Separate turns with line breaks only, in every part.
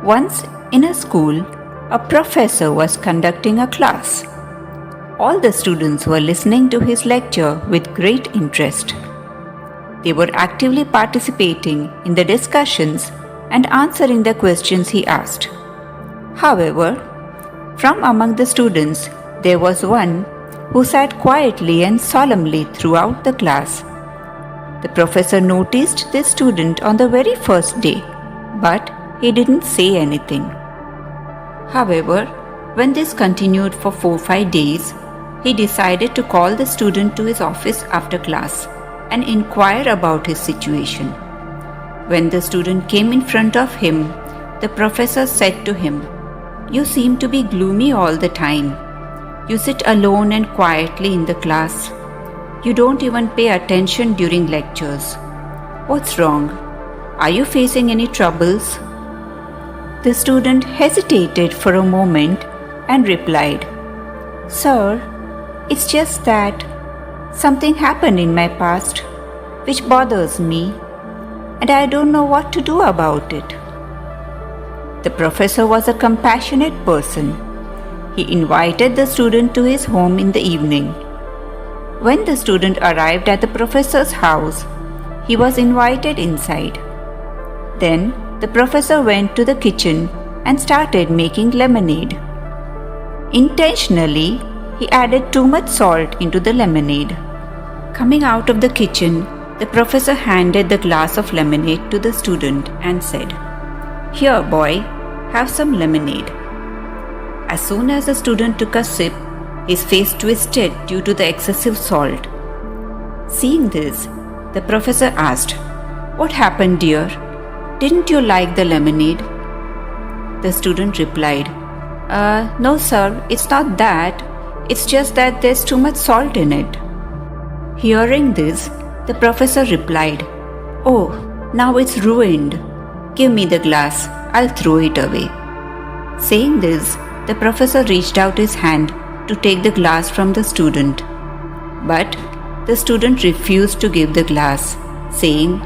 Once in a school, a professor was conducting a class. All the students were listening to his lecture with great interest. They were actively participating in the discussions and answering the questions he asked. However, from among the students, there was one who sat quietly and solemnly throughout the class. The professor noticed this student on the very first day, but he didn't say anything. However, when this continued for 4-5 days, he decided to call the student to his office after class and inquire about his situation. When the student came in front of him, the professor said to him, "You seem to be gloomy all the time. You sit alone and quietly in the class. You don't even pay attention during lectures. What's wrong? Are you facing any troubles?" The student hesitated for a moment and replied, "Sir, it's just that something happened in my past which bothers me and I don't know what to do about it." The professor was a compassionate person. He invited the student to his home in the evening. When the student arrived at the professor's house, he was invited inside. Then the professor went to the kitchen and started making lemonade. Intentionally, he added too much salt into the lemonade. Coming out of the kitchen, the professor handed the glass of lemonade to the student and said, "Here, boy, have some lemonade." As soon as the student took a sip, his face twisted due to the excessive salt. Seeing this, the professor asked, "What happened, dear? Didn't you like the lemonade?" The student replied, No sir, it's not that. It's just that there's too much salt in it." Hearing this, the professor replied, "Oh, now it's ruined. Give me the glass, I'll throw it away." Saying this, the professor reached out his hand to take the glass from the student. But the student refused to give the glass, saying,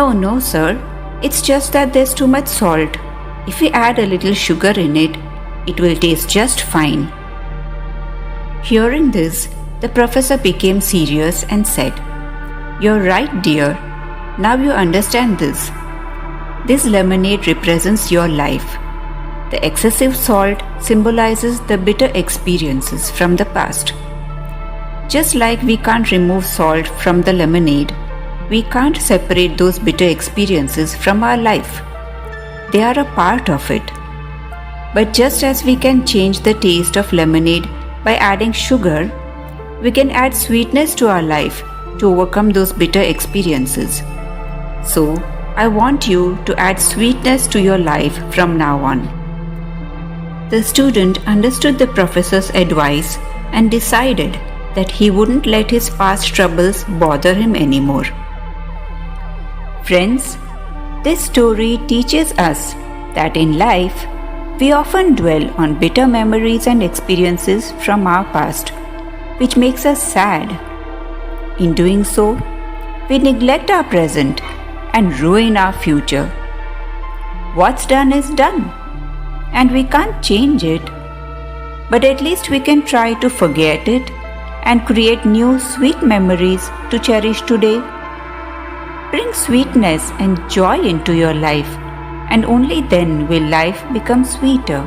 No, sir, it's just that there's too much salt. If we add a little sugar in it, it will taste just fine." Hearing this, the professor became serious and said, "You're right, dear. Now you understand this. This lemonade represents your life. The excessive salt symbolizes the bitter experiences from the past. Just like we can't remove salt from the lemonade, we can't separate those bitter experiences from our life. They are a part of it. But just as we can change the taste of lemonade by adding sugar, we can add sweetness to our life to overcome those bitter experiences. So, I want you to add sweetness to your life from now on." The student understood the professor's advice and decided that he wouldn't let his past troubles bother him anymore. Friends, this story teaches us that in life, we often dwell on bitter memories and experiences from our past, which makes us sad. In doing so, we neglect our present and ruin our future. What's done is done, and we can't change it. But at least we can try to forget it and create new sweet memories to cherish today. Bring sweetness and joy into your life, and only then will life become sweeter.